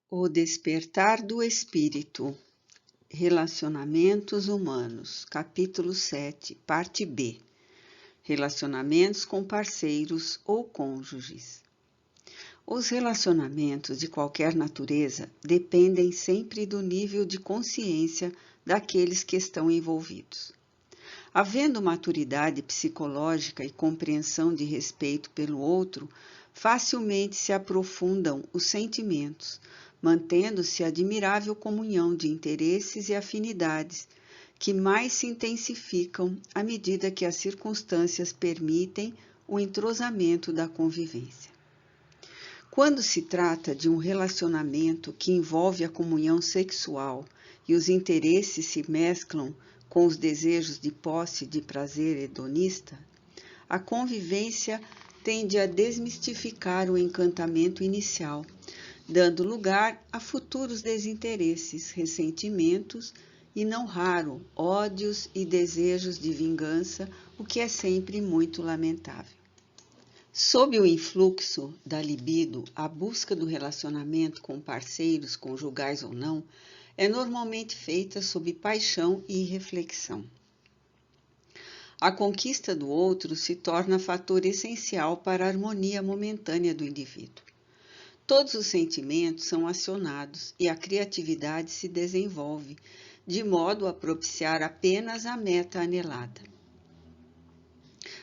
O despertar do espírito. Relacionamentos humanos. Capítulo 7, parte B. Relacionamentos com parceiros ou cônjuges. Os relacionamentos de qualquer natureza dependem sempre do nível de consciência daqueles que estão envolvidos. Havendo maturidade psicológica e compreensão de respeito pelo outro, facilmente se aprofundam os sentimentos, mantendo-se admirável comunhão de interesses e afinidades, que mais se intensificam à medida que as circunstâncias permitem o entrosamento da convivência. Quando se trata de um relacionamento que envolve a comunhão sexual e os interesses se mesclam com os desejos de posse e de prazer hedonista, a convivência tende a desmistificar o encantamento inicial, dando lugar a futuros desinteresses, ressentimentos e, não raro, ódios e desejos de vingança, o que é sempre muito lamentável. Sob o influxo da libido, a busca do relacionamento com parceiros, conjugais ou não, é normalmente feita sob paixão e reflexão. A conquista do outro se torna fator essencial para a harmonia momentânea do indivíduo. Todos os sentimentos são acionados e a criatividade se desenvolve, de modo a propiciar apenas a meta anelada.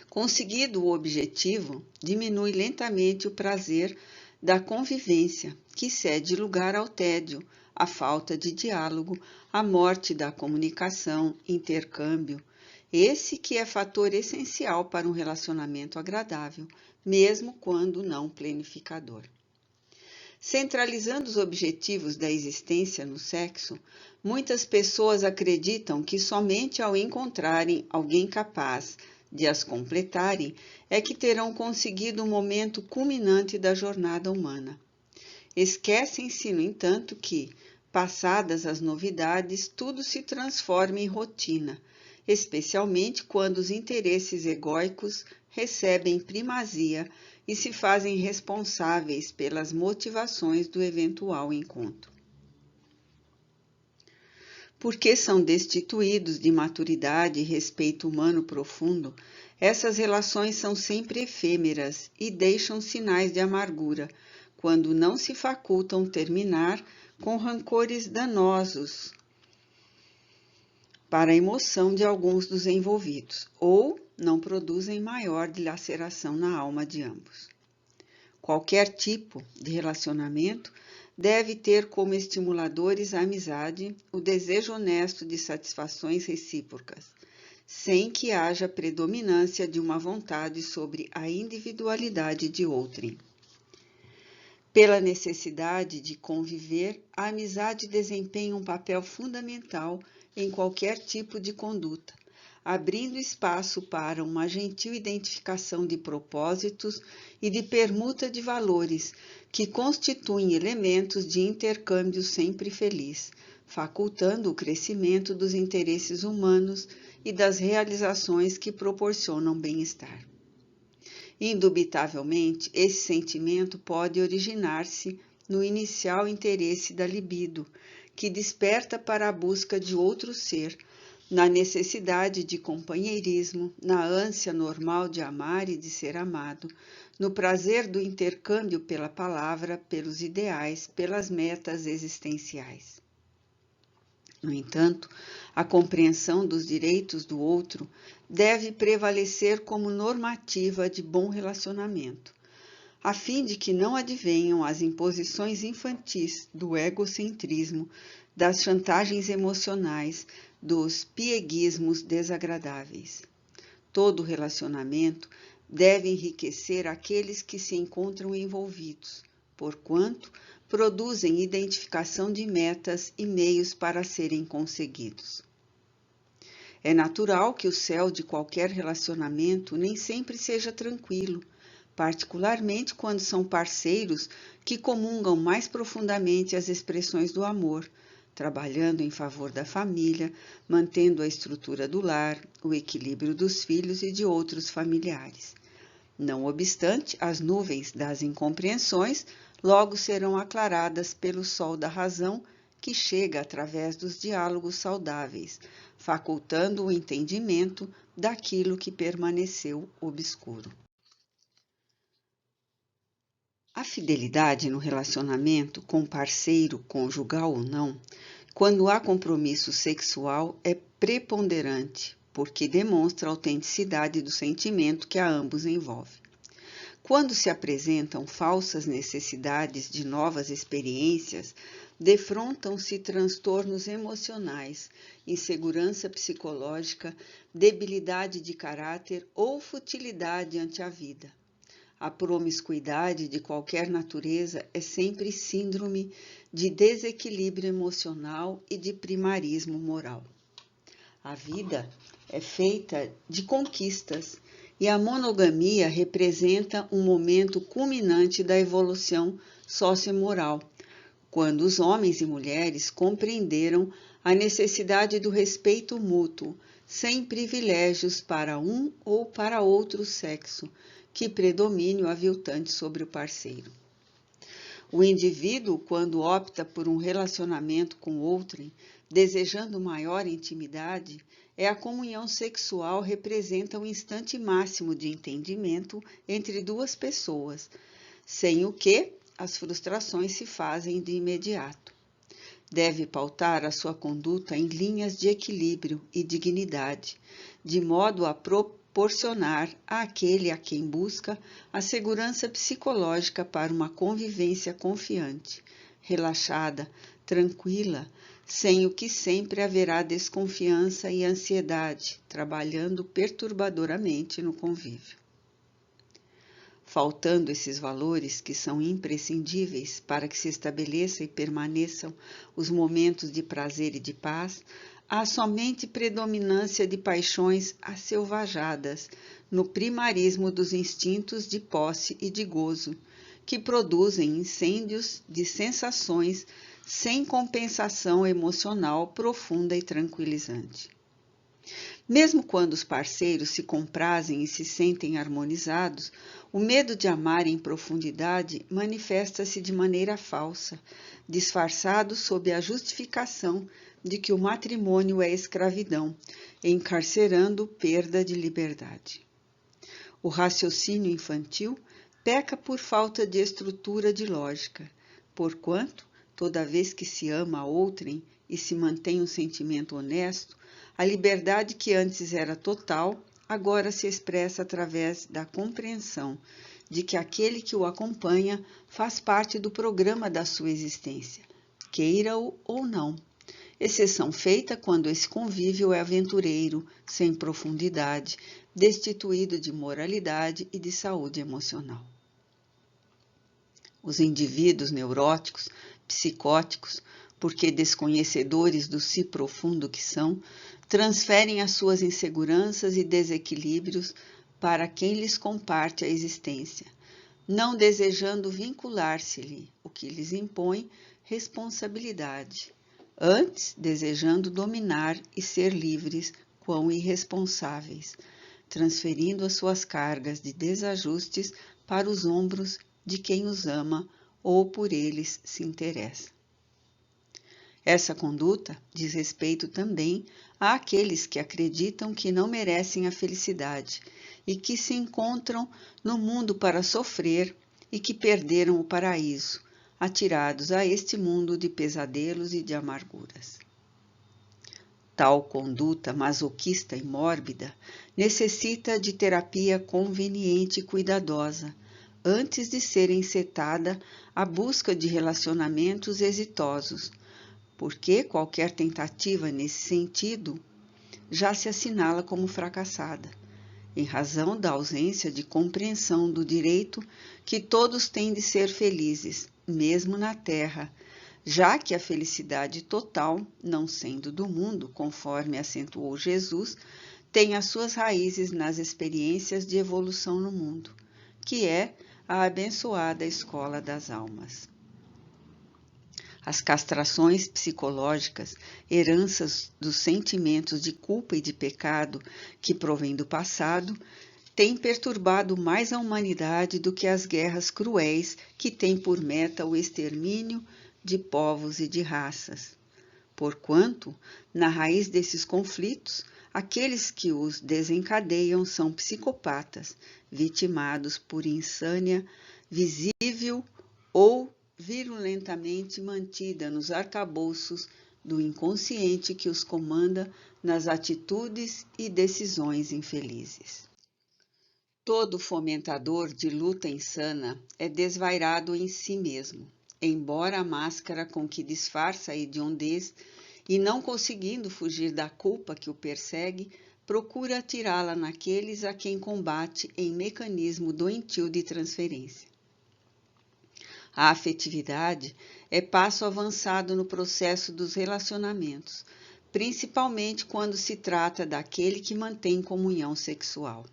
Conseguido o objetivo, diminui lentamente o prazer da convivência, que cede lugar ao tédio, à falta de diálogo, à morte da comunicação, intercâmbio, esse que é fator essencial para um relacionamento agradável, mesmo quando não planificador. Centralizando os objetivos da existência no sexo, muitas pessoas acreditam que somente ao encontrarem alguém capaz de as completarem é que terão conseguido o momento culminante da jornada humana. Esquecem-se, no entanto, que, passadas as novidades, tudo se transforma em rotina, especialmente quando os interesses egóicos recebem primazia e se fazem responsáveis pelas motivações do eventual encontro. Porque são destituídos de maturidade e respeito humano profundo, essas relações são sempre efêmeras e deixam sinais de amargura, quando não se facultam terminar com rancores danosos para a emoção de alguns dos envolvidos, ou não produzem maior dilaceração na alma de ambos. Qualquer tipo de relacionamento deve ter como estimuladores a amizade, o desejo honesto de satisfações recíprocas, sem que haja predominância de uma vontade sobre a individualidade de outrem. Pela necessidade de conviver, a amizade desempenha um papel fundamental em qualquer tipo de conduta, abrindo espaço para uma gentil identificação de propósitos e de permuta de valores, que constituem elementos de intercâmbio sempre feliz, facultando o crescimento dos interesses humanos e das realizações que proporcionam bem-estar. Indubitavelmente, esse sentimento pode originar-se no inicial interesse da libido, que desperta para a busca de outro ser, na necessidade de companheirismo, na ânsia normal de amar e de ser amado, no prazer do intercâmbio pela palavra, pelos ideais, pelas metas existenciais. No entanto, a compreensão dos direitos do outro deve prevalecer como normativa de bom relacionamento, a fim de que não advenham as imposições infantis do egocentrismo, das chantagens emocionais, dos pieguismos desagradáveis. Todo relacionamento deve enriquecer aqueles que se encontram envolvidos, porquanto produzem identificação de metas e meios para serem conseguidos. É natural que o céu de qualquer relacionamento nem sempre seja tranquilo, particularmente quando são parceiros que comungam mais profundamente as expressões do amor, trabalhando em favor da família, mantendo a estrutura do lar, o equilíbrio dos filhos e de outros familiares. Não obstante, as nuvens das incompreensões logo serão aclaradas pelo sol da razão que chega através dos diálogos saudáveis, facultando o entendimento daquilo que permaneceu obscuro. A fidelidade no relacionamento com parceiro, conjugal ou não, quando há compromisso sexual, é preponderante, porque demonstra a autenticidade do sentimento que a ambos envolve. Quando se apresentam falsas necessidades de novas experiências, defrontam-se transtornos emocionais, insegurança psicológica, debilidade de caráter ou futilidade ante a vida. A promiscuidade de qualquer natureza é sempre síndrome de desequilíbrio emocional e de primarismo moral. A vida é feita de conquistas e a monogamia representa um momento culminante da evolução sociomoral, quando os homens e mulheres compreenderam a necessidade do respeito mútuo, sem privilégios para um ou para outro sexo, que predomine o aviltante sobre o parceiro. O indivíduo, quando opta por um relacionamento com outrem, desejando maior intimidade, a comunhão sexual representa o instante máximo de entendimento entre duas pessoas, sem o que as frustrações se fazem de imediato. Deve pautar a sua conduta em linhas de equilíbrio e dignidade, de modo a proporcionar àquele a quem busca a segurança psicológica para uma convivência confiante, relaxada, tranquila, sem o que sempre haverá desconfiança e ansiedade, trabalhando perturbadoramente no convívio. Faltando esses valores que são imprescindíveis para que se estabeleça e permaneçam os momentos de prazer e de paz, há somente predominância de paixões asselvajadas no primarismo dos instintos de posse e de gozo, que produzem incêndios de sensações sem compensação emocional profunda e tranquilizante. Mesmo quando os parceiros se comprazem e se sentem harmonizados, o medo de amar em profundidade manifesta-se de maneira falsa, disfarçado sob a justificação de que o matrimônio é escravidão, encarcerando perda de liberdade. O raciocínio infantil peca por falta de estrutura de lógica, porquanto, toda vez que se ama a outrem e se mantém um sentimento honesto, a liberdade que antes era total, agora se expressa através da compreensão de que aquele que o acompanha faz parte do programa da sua existência, queira-o ou não. Exceção feita quando esse convívio é aventureiro, sem profundidade, destituído de moralidade e de saúde emocional. Os indivíduos neuróticos, psicóticos, porque desconhecedores do si profundo que são, transferem as suas inseguranças e desequilíbrios para quem lhes comparte a existência, não desejando vincular-se-lhe, o que lhes impõe responsabilidade, antes desejando dominar e ser livres quão irresponsáveis, transferindo as suas cargas de desajustes para os ombros de quem os ama ou por eles se interessa. Essa conduta diz respeito também àqueles que acreditam que não merecem a felicidade e que se encontram no mundo para sofrer e que perderam o paraíso, atirados a este mundo de pesadelos e de amarguras. Tal conduta masoquista e mórbida necessita de terapia conveniente e cuidadosa, antes de ser encetada a busca de relacionamentos exitosos, porque qualquer tentativa nesse sentido já se assinala como fracassada, em razão da ausência de compreensão do direito que todos têm de ser felizes, mesmo na terra, já que a felicidade total, não sendo do mundo, conforme acentuou Jesus, tem as suas raízes nas experiências de evolução no mundo, que é a abençoada escola das almas. As castrações psicológicas, heranças dos sentimentos de culpa e de pecado que provém do passado, tem perturbado mais a humanidade do que as guerras cruéis que têm por meta o extermínio de povos e de raças. Porquanto, na raiz desses conflitos, aqueles que os desencadeiam são psicopatas, vitimados por insânia visível ou virulentamente mantida nos arcabouços do inconsciente que os comanda nas atitudes e decisões infelizes. Todo fomentador de luta insana é desvairado em si mesmo, embora a máscara com que disfarça a hediondez e não conseguindo fugir da culpa que o persegue, procura atirá-la naqueles a quem combate em mecanismo doentio de transferência. A afetividade é passo avançado no processo dos relacionamentos, principalmente quando se trata daquele que mantém comunhão sexual.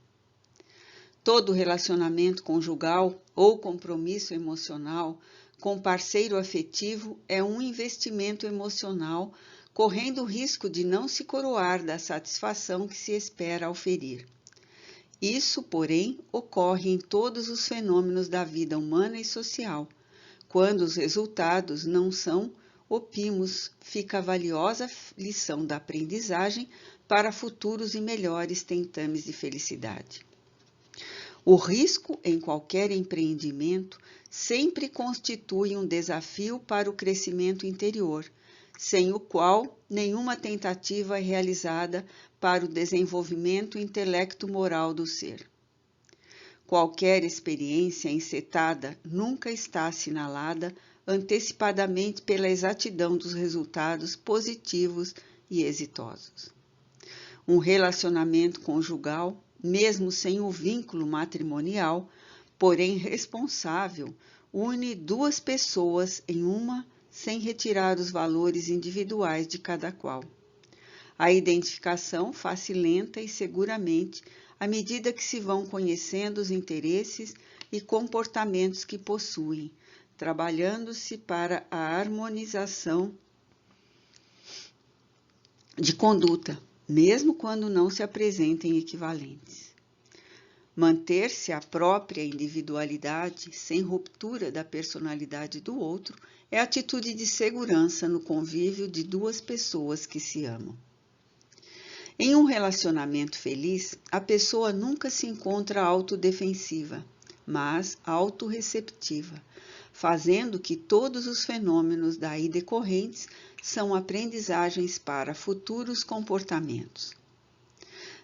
Todo relacionamento conjugal ou compromisso emocional com parceiro afetivo é um investimento emocional, correndo o risco de não se coroar da satisfação que se espera ao ferir. Isso, porém, ocorre em todos os fenômenos da vida humana e social. Quando os resultados não são opimos, fica a valiosa lição da aprendizagem para futuros e melhores tentames de felicidade. O risco em qualquer empreendimento sempre constitui um desafio para o crescimento interior, sem o qual nenhuma tentativa é realizada para o desenvolvimento intelecto-moral do ser. Qualquer experiência encetada nunca está assinalada antecipadamente pela exatidão dos resultados positivos e exitosos. Um relacionamento conjugal, mesmo sem o vínculo matrimonial, porém responsável, une duas pessoas em uma sem retirar os valores individuais de cada qual. A identificação faz-se lenta e seguramente à medida que se vão conhecendo os interesses e comportamentos que possuem, trabalhando-se para a harmonização de conduta, mesmo quando não se apresentem equivalentes. Manter-se a própria individualidade sem ruptura da personalidade do outro é atitude de segurança no convívio de duas pessoas que se amam. Em um relacionamento feliz, a pessoa nunca se encontra autodefensiva, mas autorreceptiva, fazendo que todos os fenômenos daí decorrentes são aprendizagens para futuros comportamentos.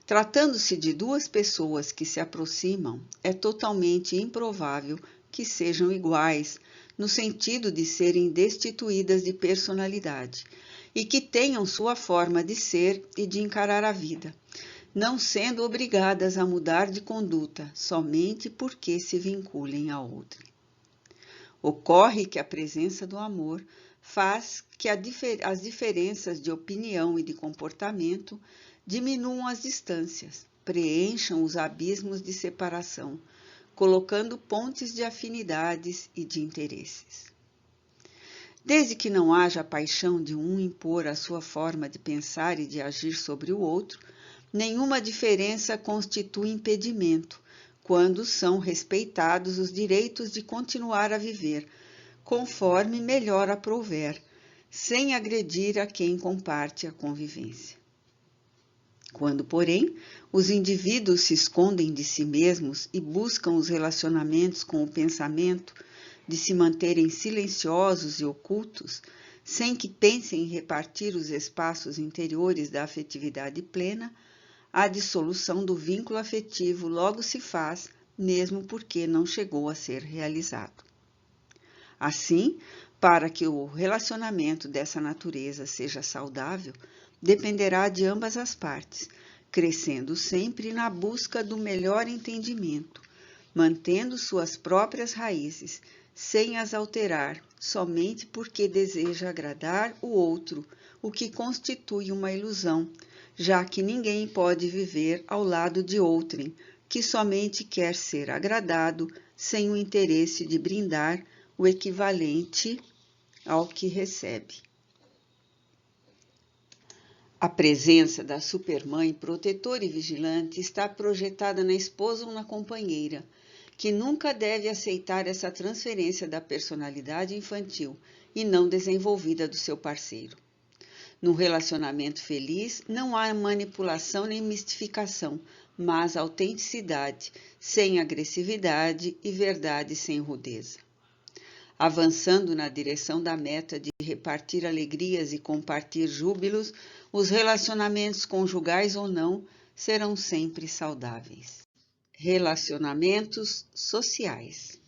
Tratando-se de duas pessoas que se aproximam, é totalmente improvável que sejam iguais, no sentido de serem destituídas de personalidade, e que tenham sua forma de ser e de encarar a vida, não sendo obrigadas a mudar de conduta somente porque se vinculem a outra. Ocorre que a presença do amor faz que as diferenças de opinião e de comportamento diminuam as distâncias, preencham os abismos de separação, colocando pontes de afinidades e de interesses. Desde que não haja a paixão de um impor a sua forma de pensar e de agir sobre o outro, nenhuma diferença constitui impedimento, quando são respeitados os direitos de continuar a viver, conforme melhor aprouver, sem agredir a quem comparte a convivência. Quando, porém, os indivíduos se escondem de si mesmos e buscam os relacionamentos com o pensamento de se manterem silenciosos e ocultos, sem que pensem em repartir os espaços interiores da afetividade plena, a dissolução do vínculo afetivo logo se faz, mesmo porque não chegou a ser realizado. Assim, para que o relacionamento dessa natureza seja saudável, dependerá de ambas as partes, crescendo sempre na busca do melhor entendimento, mantendo suas próprias raízes, sem as alterar, somente porque deseja agradar o outro, o que constitui uma ilusão, já que ninguém pode viver ao lado de outrem, que somente quer ser agradado, sem o interesse de brindar o equivalente ao que recebe. A presença da supermãe protetora e vigilante está projetada na esposa ou na companheira, que nunca deve aceitar essa transferência da personalidade infantil e não desenvolvida do seu parceiro. No relacionamento feliz, não há manipulação nem mistificação, mas autenticidade, sem agressividade e verdade sem rudeza. Avançando na direção da meta de repartir alegrias e compartilhar júbilos, os relacionamentos conjugais ou não serão sempre saudáveis. Relacionamentos sociais.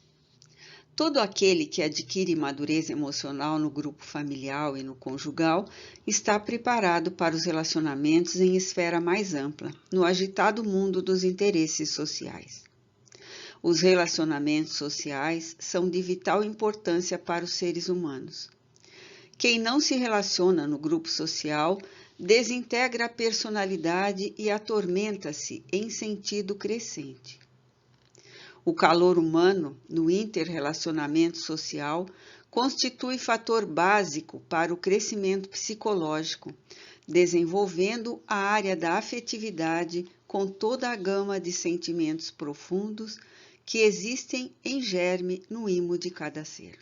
Todo aquele que adquire madureza emocional no grupo familiar e no conjugal está preparado para os relacionamentos em esfera mais ampla, no agitado mundo dos interesses sociais. Os relacionamentos sociais são de vital importância para os seres humanos. Quem não se relaciona no grupo social desintegra a personalidade e atormenta-se em sentido crescente. O calor humano no interrelacionamento social constitui fator básico para o crescimento psicológico, desenvolvendo a área da afetividade com toda a gama de sentimentos profundos que existem em germe no imo de cada ser.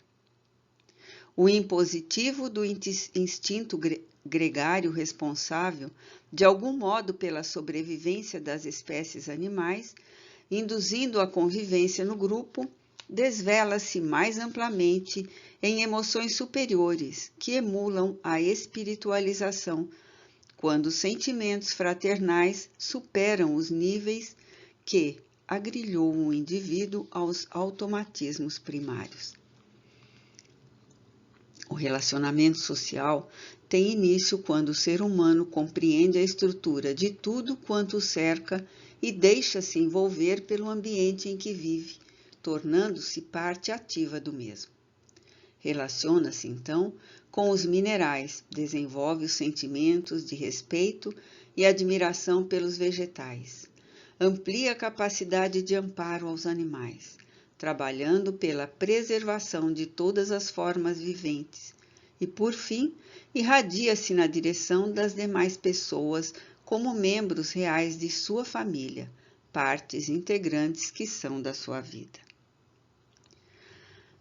O impositivo do instinto gregário responsável, de algum modo pela sobrevivência das espécies animais, induzindo a convivência no grupo, desvela-se mais amplamente em emoções superiores que emulam a espiritualização, quando os sentimentos fraternais superam os níveis que agrilhou o indivíduo aos automatismos primários. O relacionamento social tem início quando o ser humano compreende a estrutura de tudo quanto o cerca e deixa-se envolver pelo ambiente em que vive, tornando-se parte ativa do mesmo. Relaciona-se, então, com os minerais, desenvolve os sentimentos de respeito e admiração pelos vegetais. Amplia a capacidade de amparo aos animais, trabalhando pela preservação de todas as formas viventes e, por fim, irradia-se na direção das demais pessoas como membros reais de sua família, partes integrantes que são da sua vida.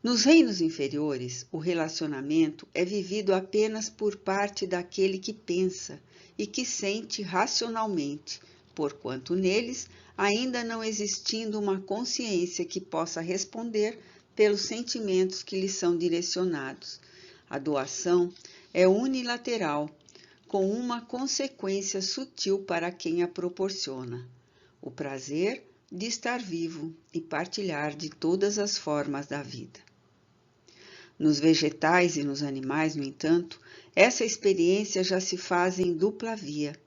Nos reinos inferiores, o relacionamento é vivido apenas por parte daquele que pensa e que sente racionalmente, porquanto neles, ainda não existindo uma consciência que possa responder pelos sentimentos que lhes são direcionados. A doação é unilateral, com uma consequência sutil para quem a proporciona: o prazer de estar vivo e partilhar de todas as formas da vida. Nos vegetais e nos animais, no entanto, essa experiência já se faz em dupla via,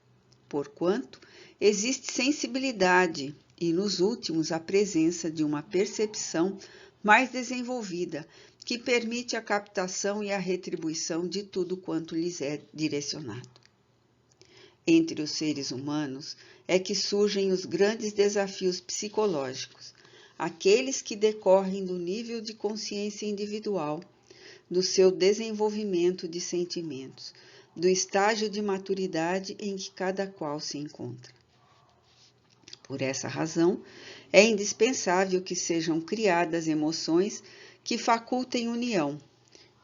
porquanto existe sensibilidade e, nos últimos, a presença de uma percepção mais desenvolvida que permite a captação e a retribuição de tudo quanto lhes é direcionado. Entre os seres humanos é que surgem os grandes desafios psicológicos, aqueles que decorrem do nível de consciência individual, do seu desenvolvimento de sentimentos, do estágio de maturidade em que cada qual se encontra. Por essa razão, é indispensável que sejam criadas emoções que facultem união,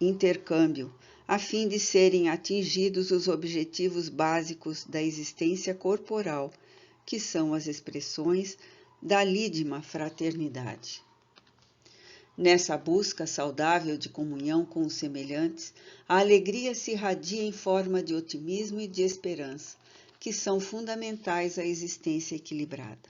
intercâmbio, a fim de serem atingidos os objetivos básicos da existência corporal, que são as expressões da lídima fraternidade. Nessa busca saudável de comunhão com os semelhantes, a alegria se irradia em forma de otimismo e de esperança, que são fundamentais à existência equilibrada.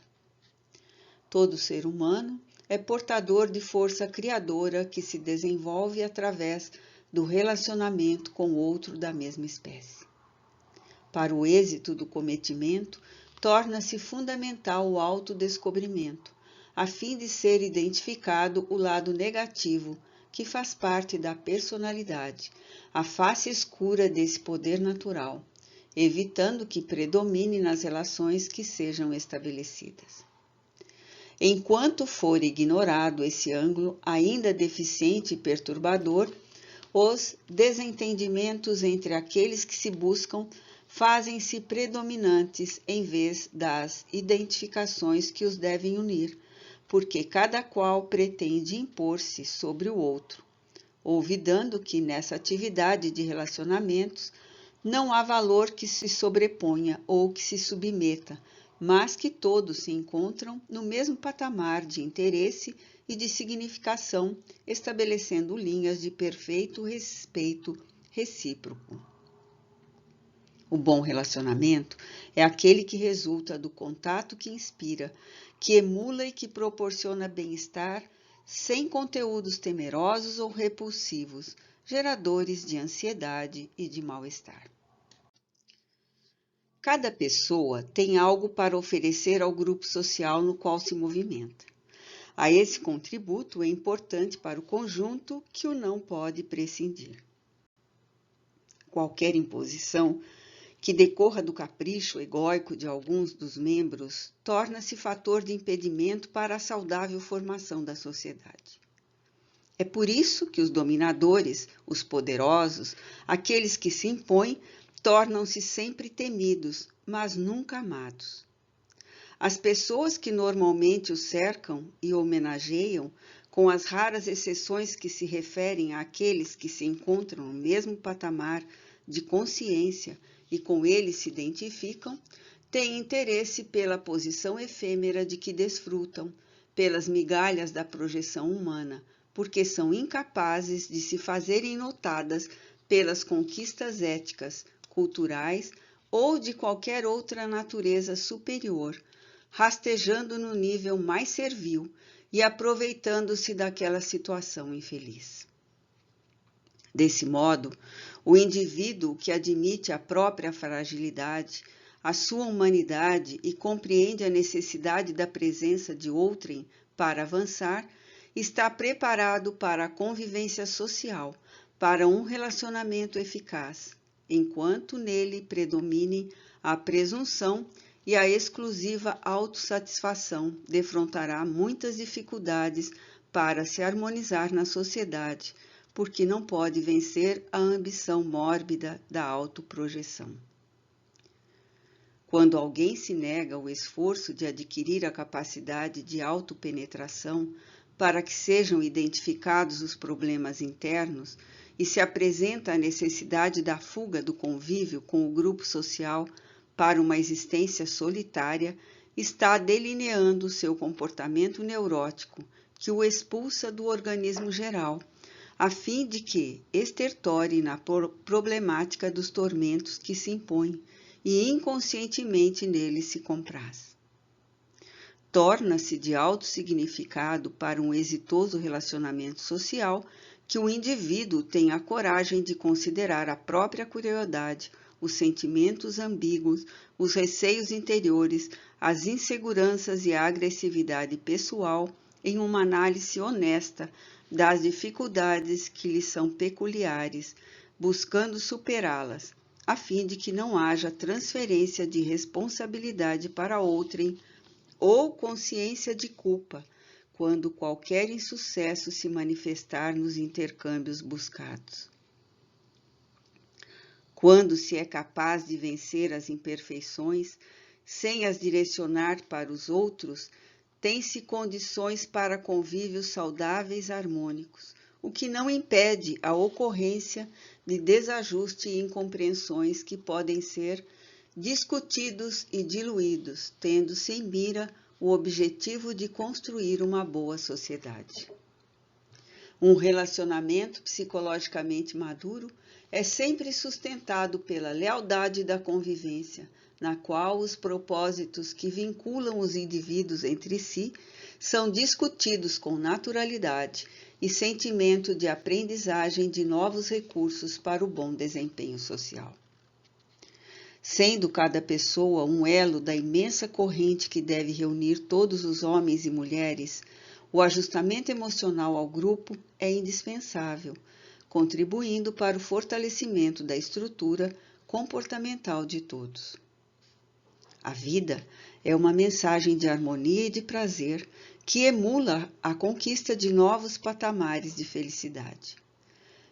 Todo ser humano é portador de força criadora que se desenvolve através do relacionamento com outro da mesma espécie. Para o êxito do cometimento, torna-se fundamental o autodescobrimento, a fim de ser identificado o lado negativo, que faz parte da personalidade, a face escura desse poder natural, evitando que predomine nas relações que sejam estabelecidas. Enquanto for ignorado esse ângulo ainda deficiente e perturbador, os desentendimentos entre aqueles que se buscam fazem-se predominantes em vez das identificações que os devem unir, porque cada qual pretende impor-se sobre o outro, olvidando que nessa atividade de relacionamentos não há valor que se sobreponha ou que se submeta, mas que todos se encontram no mesmo patamar de interesse e de significação, estabelecendo linhas de perfeito respeito recíproco. O bom relacionamento é aquele que resulta do contato que inspira, que emula e que proporciona bem-estar, sem conteúdos temerosos ou repulsivos, geradores de ansiedade e de mal-estar. Cada pessoa tem algo para oferecer ao grupo social no qual se movimenta. A esse contributo é importante para o conjunto que o não pode prescindir. Qualquer imposição que decorra do capricho egóico de alguns dos membros torna-se fator de impedimento para a saudável formação da sociedade. É por isso que os dominadores, os poderosos, aqueles que se impõem, tornam-se sempre temidos, mas nunca amados. As pessoas que normalmente o cercam e homenageiam, com as raras exceções que se referem àqueles que se encontram no mesmo patamar de consciência e com ele se identificam, têm interesse pela posição efêmera de que desfrutam, pelas migalhas da projeção humana, porque são incapazes de se fazerem notadas pelas conquistas éticas, culturais ou de qualquer outra natureza superior, rastejando no nível mais servil e aproveitando-se daquela situação infeliz. Desse modo, o indivíduo que admite a própria fragilidade, a sua humanidade e compreende a necessidade da presença de outrem para avançar, está preparado para a convivência social, para um relacionamento eficaz, enquanto nele predomine a presunção e a exclusiva autossatisfação, defrontará muitas dificuldades para se harmonizar na sociedade, porque não pode vencer a ambição mórbida da autoprojeção. Quando alguém se nega o esforço de adquirir a capacidade de autopenetração para que sejam identificados os problemas internos e se apresenta a necessidade da fuga do convívio com o grupo social para uma existência solitária, está delineando seu comportamento neurótico que o expulsa do organismo geral, a fim de que estertore na problemática dos tormentos que se impõem e inconscientemente nele se compraz. Torna-se de alto significado para um exitoso relacionamento social que o indivíduo tenha a coragem de considerar a própria curiosidade, os sentimentos ambíguos, os receios interiores, as inseguranças e a agressividade pessoal em uma análise honesta das dificuldades que lhe são peculiares, buscando superá-las, a fim de que não haja transferência de responsabilidade para outrem ou consciência de culpa, quando qualquer insucesso se manifestar nos intercâmbios buscados. Quando se é capaz de vencer as imperfeições, sem as direcionar para os outros, tem-se condições para convívios saudáveis e harmônicos, o que não impede a ocorrência de desajuste e incompreensões que podem ser discutidos e diluídos, tendo-se em mira o objetivo de construir uma boa sociedade. Um relacionamento psicologicamente maduro é sempre sustentado pela lealdade da convivência, na qual os propósitos que vinculam os indivíduos entre si são discutidos com naturalidade e sentimento de aprendizagem de novos recursos para o bom desempenho social. Sendo cada pessoa um elo da imensa corrente que deve reunir todos os homens e mulheres, o ajustamento emocional ao grupo é indispensável, contribuindo para o fortalecimento da estrutura comportamental de todos. A vida é uma mensagem de harmonia e de prazer que emula a conquista de novos patamares de felicidade.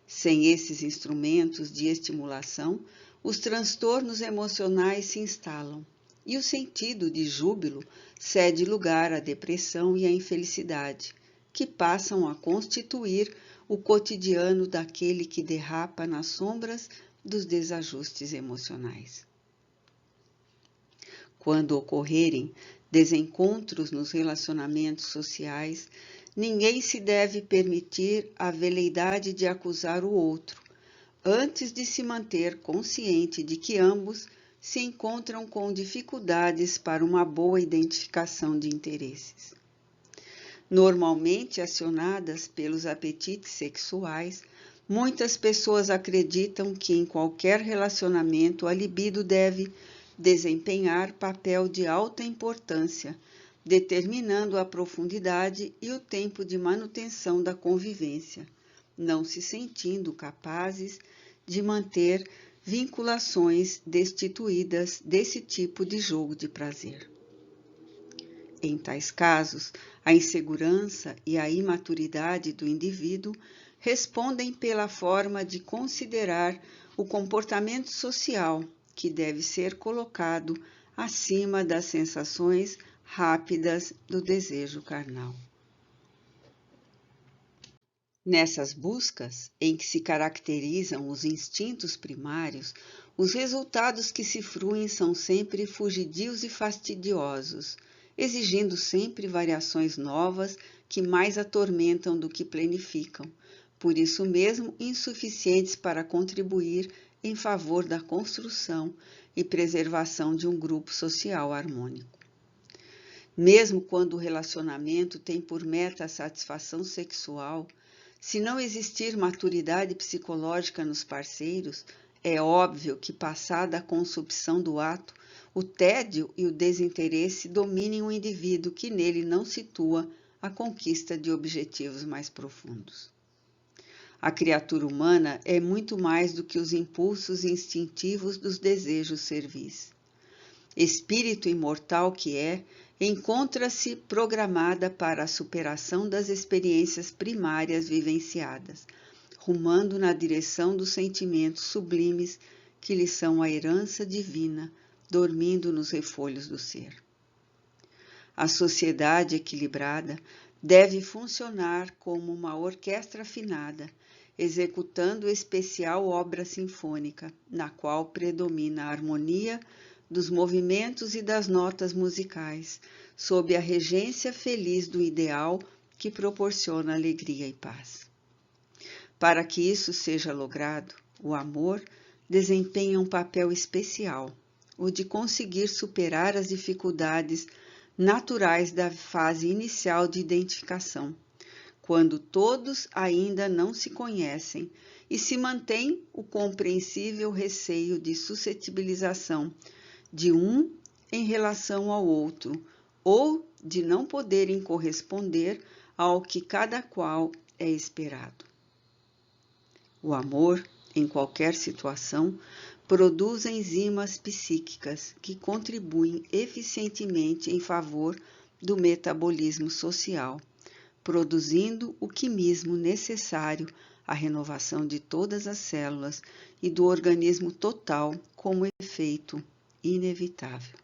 Sem esses instrumentos de estimulação, os transtornos emocionais se instalam e o sentido de júbilo cede lugar à depressão e à infelicidade, que passam a constituir o cotidiano daquele que derrapa nas sombras dos desajustes emocionais. Quando ocorrerem desencontros nos relacionamentos sociais, ninguém se deve permitir a veleidade de acusar o outro, antes de se manter consciente de que ambos se encontram com dificuldades para uma boa identificação de interesses. Normalmente acionadas pelos apetites sexuais, muitas pessoas acreditam que em qualquer relacionamento a libido deve desempenhar papel de alta importância, determinando a profundidade e o tempo de manutenção da convivência, não se sentindo capazes de manter vinculações destituídas desse tipo de jogo de prazer. Em tais casos, a insegurança e a imaturidade do indivíduo respondem pela forma de considerar o comportamento social, que deve ser colocado acima das sensações rápidas do desejo carnal. Nessas buscas, em que se caracterizam os instintos primários, os resultados que se fruem são sempre fugidios e fastidiosos, exigindo sempre variações novas que mais atormentam do que planificam, por isso mesmo insuficientes para contribuir em favor da construção e preservação de um grupo social harmônico. Mesmo quando o relacionamento tem por meta a satisfação sexual, se não existir maturidade psicológica nos parceiros, é óbvio que, passada a consumpção do ato, o tédio e o desinteresse dominem o indivíduo que nele não situa a conquista de objetivos mais profundos. A criatura humana é muito mais do que os impulsos instintivos dos desejos servis. Espírito imortal que é, encontra-se programada para a superação das experiências primárias vivenciadas, rumando na direção dos sentimentos sublimes que lhe são a herança divina, dormindo nos refolhos do ser. A sociedade equilibrada deve funcionar como uma orquestra afinada, executando especial obra sinfônica, na qual predomina a harmonia dos movimentos e das notas musicais, sob a regência feliz do ideal que proporciona alegria e paz. Para que isso seja logrado, o amor desempenha um papel especial, o de conseguir superar as dificuldades naturais da fase inicial de identificação, quando todos ainda não se conhecem e se mantém o compreensível receio de suscetibilização de um em relação ao outro, ou de não poderem corresponder ao que cada qual é esperado. O amor, em qualquer situação, produz enzimas psíquicas que contribuem eficientemente em favor do metabolismo social, produzindo o quimismo necessário à renovação de todas as células e do organismo total como efeito inevitável.